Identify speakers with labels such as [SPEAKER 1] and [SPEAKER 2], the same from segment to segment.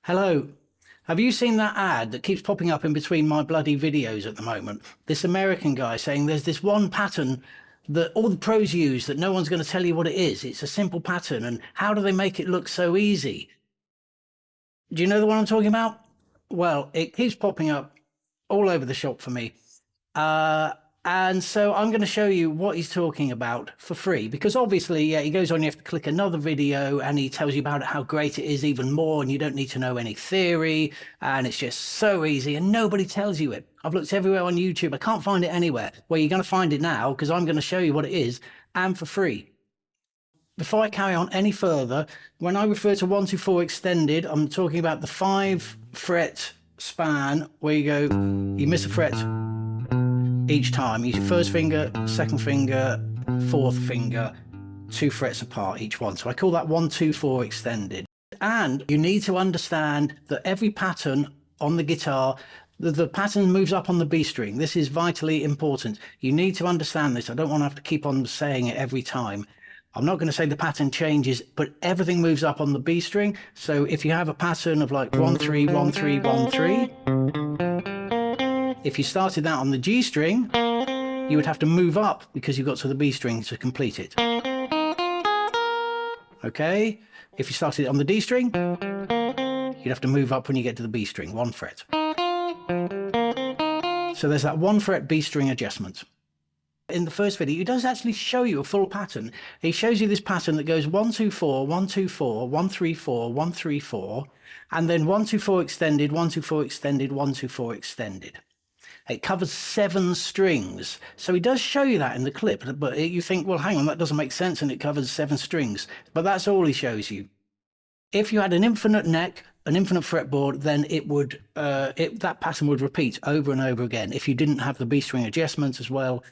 [SPEAKER 1] Hello. Have you seen that ad that keeps popping up in between my bloody videos at the moment? This American guy saying there's this one pattern that all the pros use that no one's going to tell you what it is. It's a simple pattern, and how do they make it look so easy? Do you know the one I'm talking about? Well, it keeps popping up all over the shop for me. And so I'm going to show you what he's talking about for free, because obviously, yeah, he goes on, you have to click another video and he tells you about how great it is even more, and you don't need to know any theory, and it's just so easy and nobody tells you it. I've looked everywhere on YouTube. I can't find it anywhere. Well, you're going to find it now because I'm going to show you what it is, and for free. Before I carry on any further, when I refer to 1, 2, 4 extended, I'm talking about the 5 fret span where you go, you miss a fret each time. Use your first finger, second finger, fourth finger, 2 frets apart each one. So I call that 1, 2, 4 extended. And you need to understand that every pattern on the guitar, the pattern moves up on the B string. This is vitally important. You need to understand this. I don't want to have to keep on saying it every time. I'm not going to say the pattern changes, but everything moves up on the B string. So if you have a pattern of like 1, 3, 1, 3, 1, 3, if you started that on the G string, you would have to move up because you got to the B string to complete it. Okay? If you started it on the D string, you'd have to move up when you get to the B string, 1 fret. So there's that 1 fret B string adjustment. In the first video, he does actually show you a full pattern. He shows you this pattern that goes 1, 2, 4, 1, 2, 4, 1, 3, 4, 1, 3, 4, and then 1, 2, 4 extended, 1, 2, 4 extended, 1, 2, 4 extended. It covers 7 strings. So he does show you that in the clip, but you think, well, hang on, that doesn't make sense, and it covers 7 strings. But that's all he shows you. If you had an infinite neck, an infinite fretboard, then it would that pattern would repeat over and over again. If you didn't have the B string adjustments as well,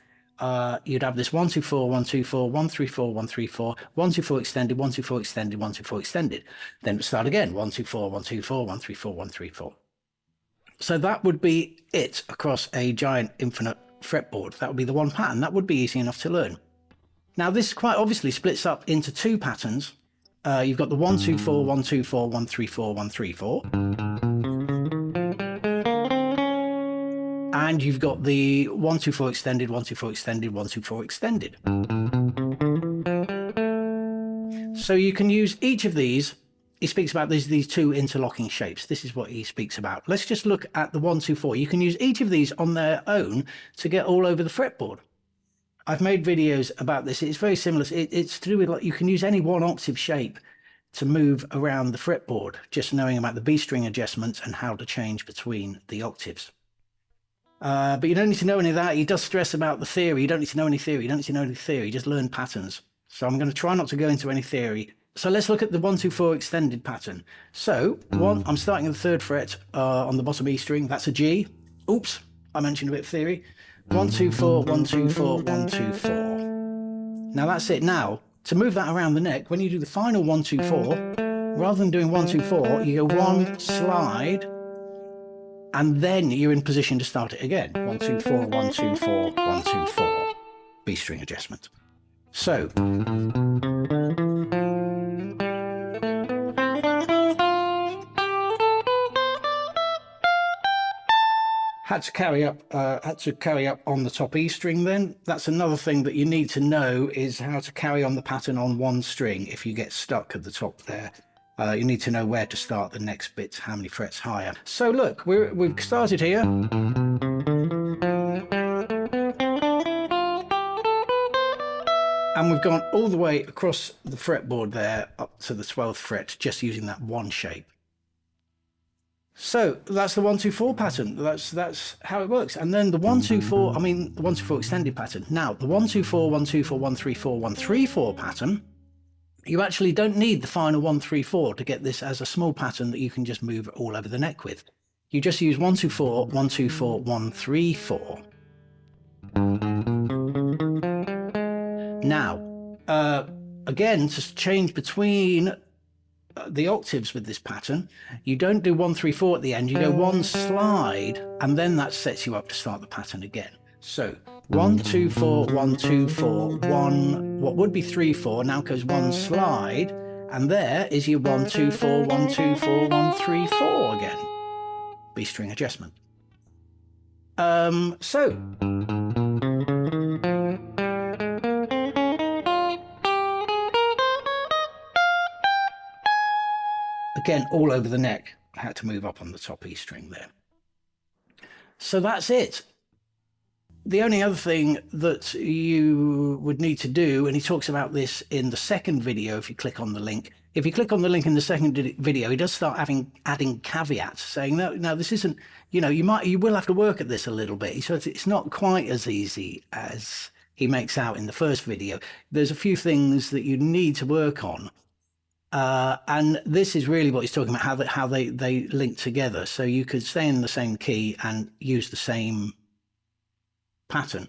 [SPEAKER 1] you'd have this 1, 2, 4, 1, 2, 4, 1, 3, 4, 1, 3, 4, 1, 2, 4 extended, 1, 2, 4 extended, 1, 2, 4 extended. Then start again, 1, 2, 4, 1, 2, 4, 1, 3, 4, 1, 3, 4. So that would be it across a giant infinite fretboard. That would be the one pattern. That would be easy enough to learn. Now this quite obviously splits up into 2 patterns. You've got the 1, 2, 4, 1, 2, 4, 1, 3, 4, 1, 3, 4. And you've got the 1, 2, 4 extended, 1, 2, 4 extended, 1, 2, 4 extended. So you can use each of these. He speaks about these 2 interlocking shapes. This is what he speaks about. Let's just look at the 1, 2, 4. You can use each of these on their own to get all over the fretboard. I've made videos about this. It's very similar. It's to do with, like, you can use any 1 octave shape to move around the fretboard, just knowing about the B string adjustments and how to change between the octaves. But you don't need to know any of that. He does stress about the theory. You don't need to know any theory. You don't need to know any theory. Just learn patterns. So I'm going to try not to go into any theory. So let's look at the 1, 2, 4 extended pattern. So I'm starting at the 3rd fret on the bottom E string. That's a G. Oops, I mentioned a bit of theory. 1, 2, 4, 1, 2, 4, 1, 2, 4. Now that's it. Now, to move that around the neck, when you do the final 1, 2, 4, rather than doing 1, 2, 4, you go 1, slide, and then you're in position to start it again. 1, 2, 4, 1, 2, 4, 1, 2, 4. B string adjustment. So had to carry up on the top E string. Then that's another thing that you need to know, is how to carry on the pattern on 1 string. If you get stuck at the top there, you need to know where to start the next bit, how many frets higher. So look, we've started here, and we've gone all the way across the fretboard there up to the 12th fret, just using that 1 shape. So that's the 1, 2, 4 pattern. That's how it works. And then the 1, 2, 4, the 1, 2, 4 extended pattern. Now the 1, 2, 4, 1, 2, 4, 1, 3, 4, 1, 3, 4 pattern, you actually don't need the final 1, 3, 4 to get this as a small pattern that you can just move all over the neck with. You just use 1, 2, 4, 1, 2, 4, 1, 3, 4. Now, again, to change between the octaves with this pattern, you don't do 1, 3, 4 at the end. You go 1, slide, and then that sets you up to start the pattern again. So 1, 2, 4, 1, 2, 4, 1, what would be 3, 4, now goes 1, slide, And there is your 1 2 4 1 2 4 1 3 4 again. B string adjustment. So again, all over the neck. I had to move up on the top E string there. So that's it. The only other thing that you would need to do, and he talks about this in the second video, if you click on the link. If you click on the link in the second video, he does start adding caveats, saying, no, this isn't, you will have to work at this a little bit. He says it's not quite as easy as he makes out in the first video. There's a few things that you need to work on. And this is really what he's talking about, how they link together. So you could stay in the same key and use the same pattern,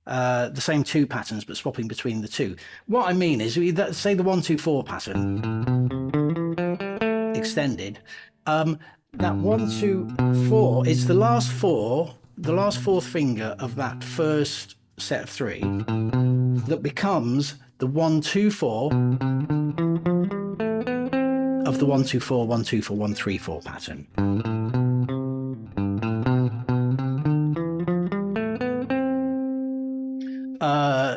[SPEAKER 1] the same two patterns, but swapping between the two. What I mean is, say the 1 2 4 pattern extended. That 1 2 4 is the last fourth finger of that first set of 3 that becomes the 1 2 4 of the 1 2 4 1 2 4 1 3 4 pattern.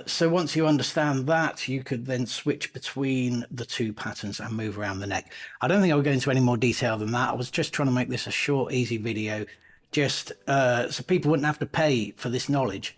[SPEAKER 1] So once you understand that, you could then switch between the two patterns and move around the neck. I don't think I'll go into any more detail than that. I was just trying to make this a short, easy video, just so people wouldn't have to pay for this knowledge.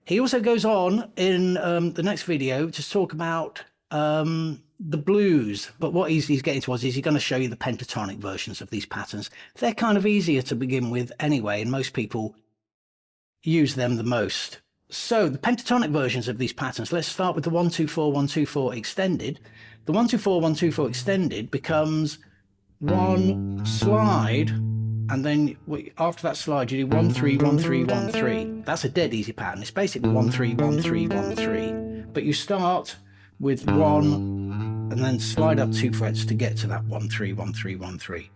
[SPEAKER 1] He also goes on in the next video to talk about the blues, but what he's getting towards is he's going to show you the pentatonic versions of these patterns. They're kind of easier to begin with anyway, and most people use them the most. So the pentatonic versions of these patterns, let's start with the 1 2 4 1 2 4 extended. The 1 2 4 1 2 4 extended becomes 1 slide, and then after that slide you do 1 3 1 3 1 3. That's a dead easy pattern. It's basically 1 3 1 3 1 3, but you start with 1 and then slide up 2 frets to get to that 1 3 1 3 1 3.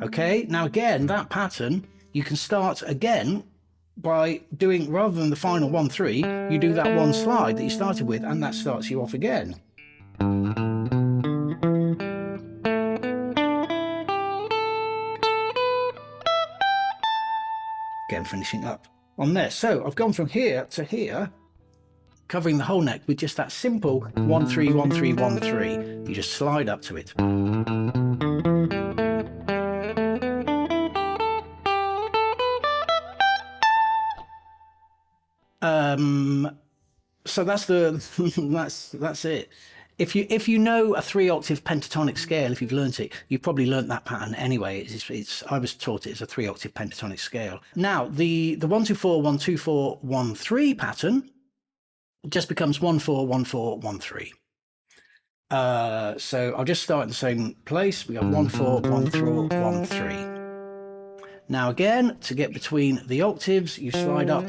[SPEAKER 1] Okay, now again, that pattern you can start again by doing, rather than the final 1 3, you do that 1 slide that you started with, and that starts you off again. Again, finishing up on there. So I've gone from here to here, covering the whole neck with just that simple 1 3 1 3 1 3. You just slide up to it. So that's that's it. If you know a 3-octave pentatonic scale, if you've learnt it, you've probably learnt that pattern anyway. I was taught it as a 3-octave pentatonic scale. Now the 1 2 4 1 2 4 1 3 pattern just becomes 1 4 1 4 1 3. So I'll just start in the same place. We have 1 4 1 4 1 3. Now again, to get between the octaves, you slide up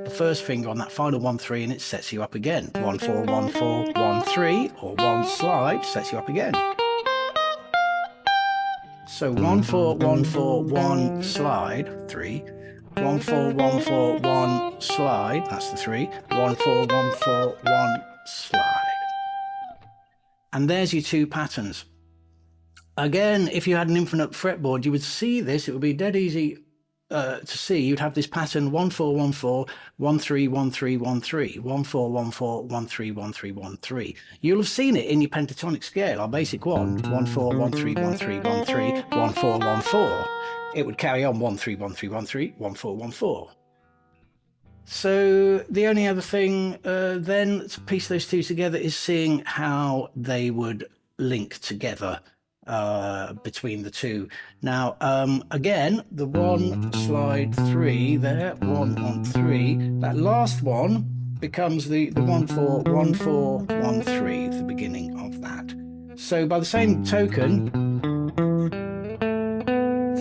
[SPEAKER 1] the first finger on that final 1 3 and it sets you up again. 1 4 1 4 1 3, or 1 slide sets you up again. So 1 4 1 4 1 slide, 3. 1 4 1 4 1 slide, that's the 3. 1 4 1 4 1 slide. And there's your two patterns. Again, if you had an infinite fretboard, you would see this. It would be dead easy to see. You'd have this pattern 1 4 1 4 1 3 1 3 1 3, 1 4 1 4 1 3 1 3 1 3. You'll have seen it in your pentatonic scale, our basic one. 1 4 1 3 1 3 1 3 1 4 1 4. It would carry on 1 3 1 3 1 3 1 4 1 4. So the only other thing then to piece those two together is seeing how they would link together between the two. Now, again, the 1 slide 3 there, 1 on 3, that last one becomes the 1 4 1 4 1 3, the beginning of that. So by the same token,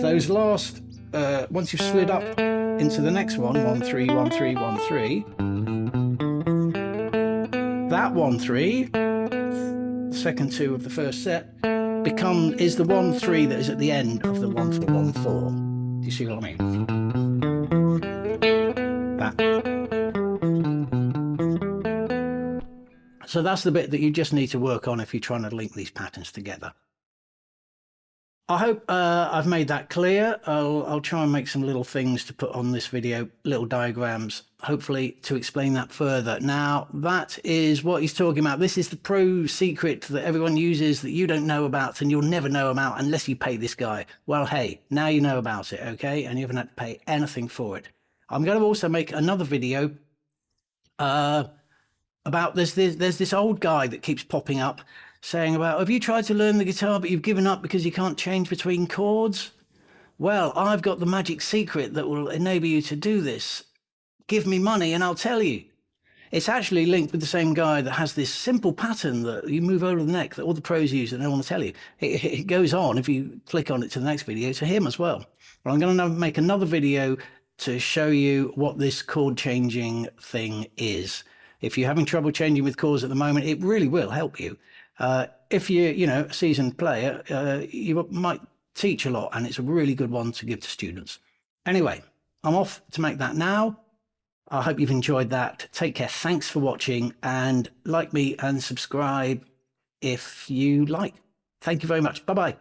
[SPEAKER 1] those last once you've slid up into the next one, 1 3 1 3 1 3, that 1 3, the second 2 of the first set, is the 1 3 that is at the end of the 1 4 1 4. Do you see what I mean? That. So that's the bit that you just need to work on if you're trying to link these patterns together. I hope I've made that clear. I'll try and make some little things to put on this video, little diagrams, hopefully to explain that further. Now, that is what he's talking about. This is the pro secret that everyone uses that you don't know about and you'll never know about unless you pay this guy. Well, hey, now you know about it, okay? And you haven't had to pay anything for it. I'm going to also make another video about there's this old guy that keeps popping up saying about, have you tried to learn the guitar but you've given up because you can't change between chords? Well, I've got the magic secret that will enable you to do this. Give me money and I'll tell you. It's actually linked with the same guy that has this simple pattern that you move over the neck that all the pros use and they want to tell you. It goes on, if you click on it to the next video, to him as well. But I'm going to make another video to show you what this chord changing thing is. If you're having trouble changing with chords at the moment, it really will help you. If you're, a seasoned player, you might teach a lot, and it's a really good one to give to students. Anyway, I'm off to make that now. I hope you've enjoyed that. Take care. Thanks for watching, and like me and subscribe if you like. Thank you very much. Bye-bye.